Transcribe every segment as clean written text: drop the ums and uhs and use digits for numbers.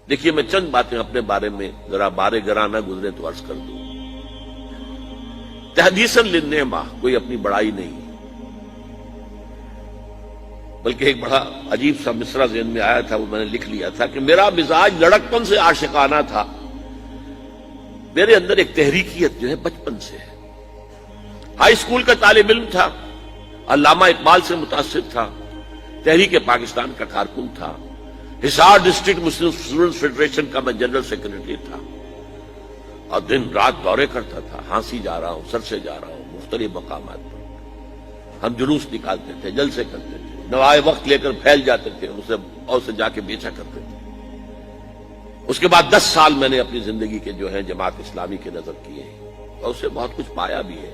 دیکھیے میں چند باتیں اپنے بارے میں ذرا بارے گراں نہ گزرے تو عرض کر دوں. تحدیثاً للنعمہ، کوئی اپنی بڑائی نہیں، بلکہ ایک بڑا عجیب سا مصرع ذہن میں آیا تھا، وہ میں نے لکھ لیا تھا کہ میرا مزاج لڑکپن سے عاشقانہ تھا. میرے اندر ایک تحریکیت جو ہے بچپن سے ہے. ہائی اسکول کا طالب علم تھا، علامہ اقبال سے متاثر تھا، تحریک پاکستان کا کارکن تھا، حصار ڈسٹرکٹ مسلم اسٹوڈنٹس فیڈریشن کا میں جنرل سیکرٹری تھا، اور دن رات دورے کرتا تھا. ہانسی جا رہا ہوں، سر سے جا رہا ہوں، مختلف مقامات پر ہم جلوس نکالتے تھے، جلسے کرتے تھے، نوائے وقت لے کر پھیل جاتے تھے، اسے جا کے بیچا کرتے تھے. اس کے بعد 10 سال میں نے اپنی زندگی کے جو ہیں جماعت اسلامی کے نظر کیے اور اسے بہت کچھ پایا بھی ہے،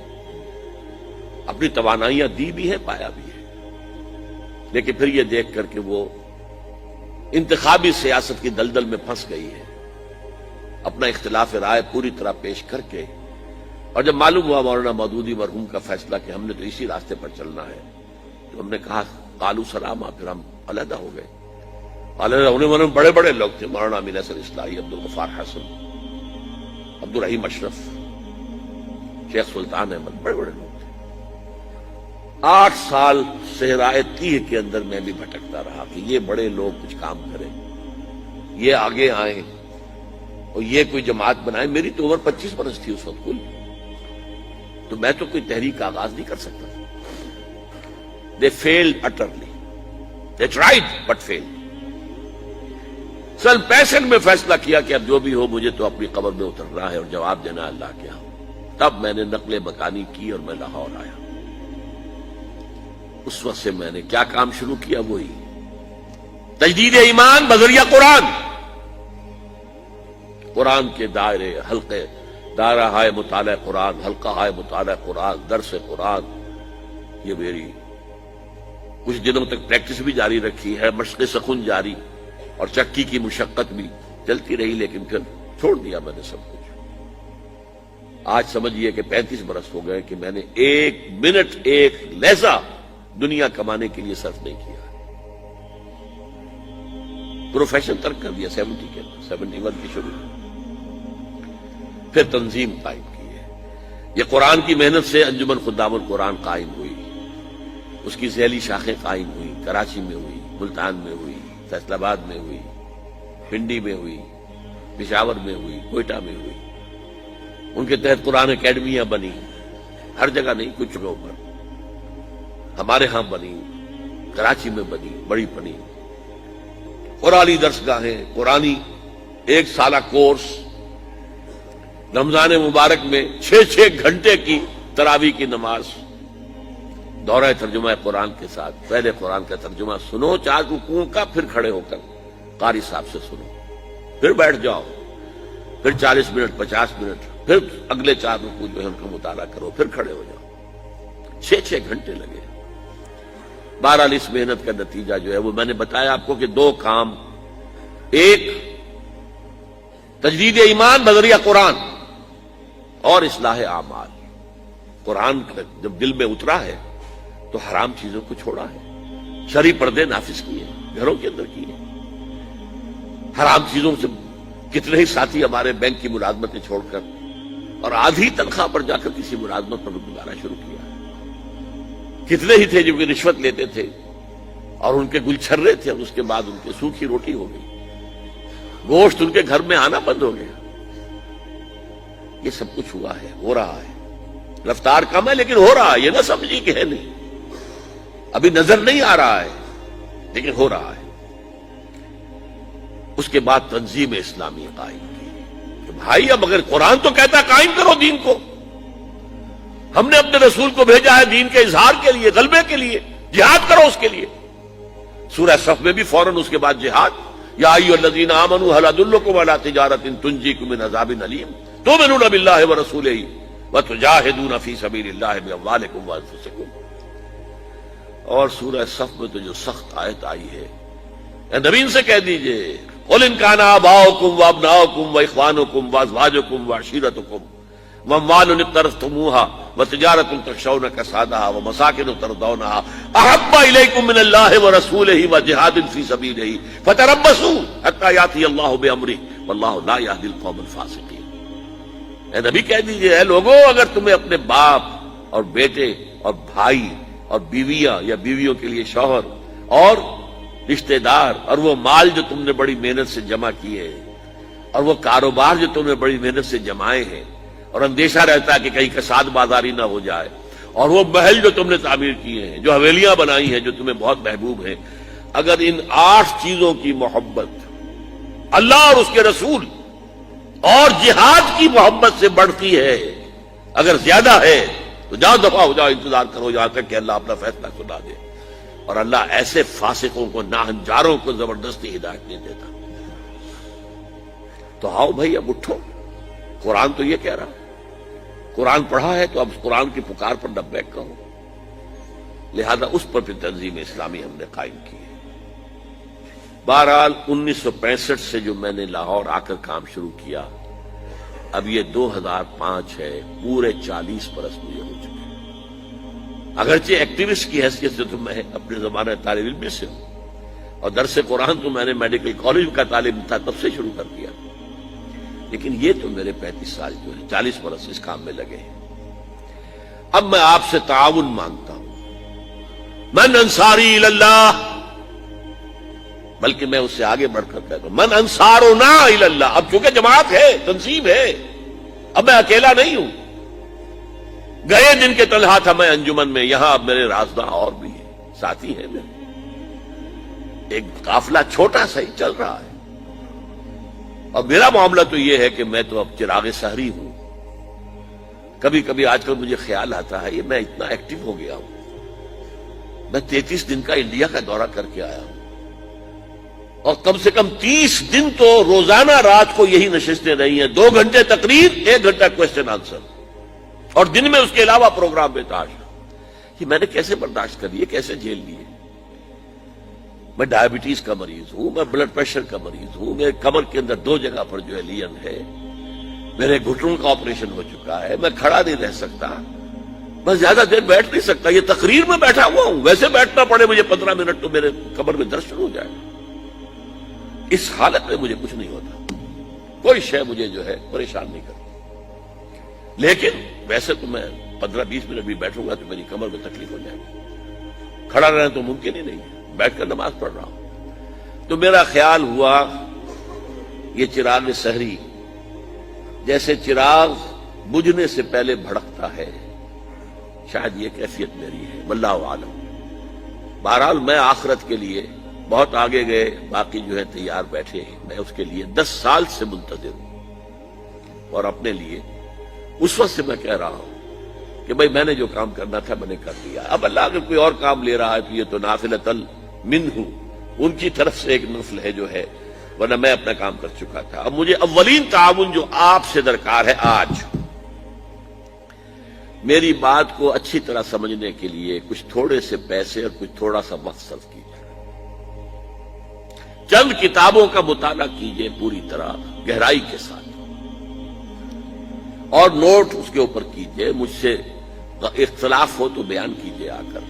اپنی توانائیاں دی بھی ہے، پایا بھی ہے. لیکن پھر یہ دیکھ کر کہ وہ انتخابی سیاست کی دلدل میں پھنس گئی ہے، اپنا اختلاف رائے پوری طرح پیش کر کے، اور جب معلوم ہوا مولانا مودودی مرحوم کا فیصلہ کہ ہم نے تو اسی راستے پر چلنا ہے، تو ہم نے کہا قالوا سلاما، پھر ہم علیحدہ ہو گئے. علیحدہ ہونے والے بڑے بڑے لوگ تھے، مولانا امین اصغر اصلاحی، عبدالغفار حسن، عبدالرحیم اشرف، شیخ سلطان احمد، بڑے بڑے لوگ تھے. 8 سال صحرائے تیہ کے اندر میں بھی بھٹکتا رہا کہ یہ بڑے لوگ کچھ کام کریں، یہ آگے آئیں اور یہ کوئی جماعت بنائے. میری تو عمر 25 برس تھی اس وقت کل، تو میں تو کوئی تحریک کا آغاز نہیں کر سکتا. They failed utterly. They tried but failed. سن 65 میں فیصلہ کیا کہ اب جو بھی ہو مجھے تو اپنی قبر میں اترنا ہے اور جواب دینا اللہ کے ہاں. تب میں نے نقل مکانی کی اور میں لاہور آیا. اس وقت سے میں نے کیا کام شروع کیا؟ وہی تجدید ایمان بذریعہ قرآن. قرآن کے دائرے، حلقے، دائرہ ہائے مطالعہ قرآن، حلقہ ہائے مطالعہ قرآن، درس قرآن، یہ میری کچھ دنوں تک پریکٹس بھی جاری رکھی ہے، مشق سخن جاری، اور چکی کی مشقت بھی چلتی رہی. لیکن پھر چھوڑ دیا میں نے سب کچھ. آج سمجھیے کہ 35 برس ہو گئے کہ میں نے 1 منٹ 1 لہجہ دنیا کمانے کے لیے صرف نہیں کیا. پروفیشن ترک کر دیا 71 کی شروع. پھر تنظیم قائم کی ہے. یہ قرآن کی محنت سے انجمن خدام القرآن قائم ہوئی، اس کی ذیلی شاخیں قائم ہوئی. کراچی میں ہوئی، ملتان میں ہوئی، فیصل آباد میں ہوئی، پنڈی میں ہوئی، پشاور میں ہوئی، کوئٹہ میں ہوئی. ان کے تحت قرآن اکیڈمیاں بنی، ہر جگہ نہیں، کچھ جگہوں پر. ہمارے ہاں بنی، کراچی میں بنی، بڑی بنی. قرآنی درسگاہیں، قرآنی 1 سالہ کورس، رمضان مبارک میں 6 گھنٹے کی تراویح کی نماز، دورہ ترجمہ قرآن کے ساتھ. پہلے قرآن کا ترجمہ سنو 4 رکوعوں کا، پھر کھڑے ہو کر قاری صاحب سے سنو، پھر بیٹھ جاؤ، پھر 40 منٹ 50 منٹ، پھر اگلے 4 رکوع جو ہے ان کا مطالعہ کرو، پھر کھڑے ہو جاؤ. 6 گھنٹے لگے. بہرحال اس محنت کا نتیجہ جو ہے وہ میں نے بتایا آپ کو کہ 2 کام: ایک تجدید ایمان بذریعہ قرآن، اور اصلاح اعمال. قرآن جب دل میں اترا ہے تو حرام چیزوں کو چھوڑا ہے، شرعی پردے نافذ کیے، گھروں کے اندر کیے. حرام چیزوں سے کتنے ہی ساتھی ہمارے بینک کی ملازمتیں چھوڑ کر اور آدھی تنخواہ پر جا کر کسی ملازمت پر گزارا شروع کیا. کتنے ہی تھے جو کہ رشوت لیتے تھے اور ان کے گل چھرے تھے، اور اس کے بعد ان کی سوکھی روٹی ہو گئی، گوشت ان کے گھر میں آنا بند ہو گیا. یہ سب کچھ ہوا ہے، ہو رہا ہے. رفتار کم ہے لیکن ہو رہا ہے. یہ نہ سمجھی کہ ہے نہیں، ابھی نظر نہیں آ رہا ہے لیکن ہو رہا ہے. اس کے بعد تنظیم اسلامی قائم کی کہ بھائی اب اگر قرآن تو کہتا ہے قائم کرو دین کو، ہم نے اپنے رسول کو بھیجا ہے دین کے اظہار کے لیے، غلبے کے لیے، جہاد کرو اس کے لیے. سورہ صف میں بھی فوراً اس کے بعد جہاد. یا ایھا الذین آمنوا ھل ادلکم علی تجارۃ تنجیکم من عذاب الیم تؤمنون باللہ ورسولہ وتجاہدون فی سبیل اللہ باموالکم وانفسکم. اور سورہ صف میں تو جو سخت آیت آئی ہے، اے نبی ان سے کہہ دیجئے قل ان کان آباؤکم وابناؤکم واخوانکم وازواجکم وعشیرتکم واموال اقترفتموها وتجارۃ تخشون کسادها ومساکن ترضونها احب الیکم من اللہ ورسولہ وجہاد فی سبیلہ فتربصوا حتی یأتی اللہ بامرہ واللہ لا یہدی القوم الفاسقین۔ اے نبی کہہ دیجئے، اے لوگوں، اگر تمہیں اپنے باپ اور بیٹے اور بھائی اور بیویاں یا بیویوں کے لیے شوہر اور رشتہ دار اور وہ مال جو تم نے بڑی محنت سے جمع کیے اور وہ کاروبار جو تم نے بڑی محنت سے جمائے ہیں اور اندیشہ رہتا ہے کہ کہیں کساد بازاری نہ ہو جائے، اور وہ محل جو تم نے تعمیر کیے ہیں، جو حویلیاں بنائی ہیں جو تمہیں بہت محبوب ہیں، اگر ان 8 چیزوں کی محبت اللہ اور اس کے رسول اور جہاد کی محبت سے بڑھتی ہے، اگر زیادہ ہے تو جاؤ دفعہ ہو جاؤ، انتظار کرو یہاں تک کہ اللہ اپنا فیصلہ سنا دے۔ اور اللہ ایسے فاسقوں کو، ناہنجاروں کو زبردستی ہدایت نہیں دیتا۔ تو آؤ بھائی اب اٹھو، قرآن تو یہ کہہ رہا، قرآن پڑھا ہے تو اب قرآن کی پکار پر لبیک کہو۔ لہذا اس پر پھر تنظیم اسلامی ہم نے قائم کی ہے۔ بہرحال 1965 سے جو میں نے لاہور آ کر کام شروع کیا، اب یہ 2005 ہے، پورے 40 برس مجھے ہو چکے ہیں۔ اگرچہ ایکٹیوسٹ کی حیثیت سے تو میں اپنے زمانہ طالب علم سے ہوں، اور درس قرآن تو میں نے میڈیکل کالج کا طالب تھا تب سے شروع کر دیا، لیکن یہ تو میرے 35 سال جو ہے، 40 برس اس کام میں لگے ہیں۔ اب میں آپ سے تعاون مانگتا ہوں، من انصاری اللہ، بلکہ میں اس سے آگے بڑھ کر کہتا ہوں من انصارنا الی اللہ۔ اب چونکہ جماعت ہے، تنظیم ہے، اب میں اکیلا نہیں ہوں۔ گئے دن کے تنہا تھا میں انجمن میں، یہاں اب میرے رازداں اور بھی ہیں، ساتھی ہیں میرے، ایک قافلہ چھوٹا سا ہی چل رہا ہے۔ اور میرا معاملہ تو یہ ہے کہ میں تو اب چراغ سحری ہوں۔ کبھی کبھی آج کل مجھے خیال آتا ہے یہ میں اتنا ایکٹیو ہو گیا ہوں، میں 33 دن کا انڈیا کا دورہ کر کے آیا ہوں، اور کم سے کم 30 دن تو روزانہ رات کو یہی نشستیں رہی ہیں، 2 گھنٹے تقریر، 1 گھنٹہ کوسچن آنسر، اور دن میں اس کے علاوہ پروگرام بے تحاشا۔ یہ میں نے کیسے برداشت کر لیے، کیسے جھیل لیے؟ میں ڈائبٹیز کا مریض ہوں، میں بلڈ پریشر کا مریض ہوں، میرے کمر کے اندر 2 جگہ پر جو ہے لین ہے، میرے گھٹنوں کا آپریشن ہو چکا ہے، میں کھڑا نہیں رہ سکتا، میں زیادہ دیر بیٹھ نہیں سکتا، یہ تقریر میں بیٹھا ہوا ہوں، ویسے بیٹھنا پڑے مجھے 15 منٹ تو میرے کمر میں درد شروع ہو جائے گا۔ اس حالت میں مجھے کچھ نہیں ہوتا، کوئی شے مجھے جو ہے پریشان نہیں کرتی، لیکن ویسے تو میں 15-20 منٹ بھی بیٹھوں گا تو میری کمر میں تکلیف ہو جائے گی، کھڑا رہنا تو ممکن ہی نہیں ہے، بیٹھ کر نماز پڑھ رہا ہوں۔ تو میرا خیال ہوا یہ چراغ سحری جیسے چراغ بجھنے سے پہلے بھڑکتا ہے، شاید یہ کیفیت میری ہے، واللہ عالم۔ بہرحال میں آخرت کے لیے بہت آگے گئے، باقی جو ہے تیار بیٹھے ہیں، میں اس کے لیے 10 سال سے منتظر ہوں، اور اپنے لیے اس وقت سے میں کہہ رہا ہوں کہ بھائی میں نے جو کام کرنا تھا میں نے کر دیا، اب اللہ اگر کوئی اور کام لے رہا ہے تو یہ تو نافلۃ منہ، ان کی طرف سے ایک نفل ہے جو ہے، ورنہ میں اپنا کام کر چکا تھا۔ اب مجھے اولین تعاون جو آپ سے درکار ہے، آج میری بات کو اچھی طرح سمجھنے کے لیے کچھ تھوڑے سے پیسے اور کچھ تھوڑا سا وقت صرف کیجیے، چند کتابوں کا مطالعہ کیجیے پوری طرح گہرائی کے ساتھ، اور نوٹ اس کے اوپر کیجیے، مجھ سے اختلاف ہو تو بیان کیجیے آ کر۔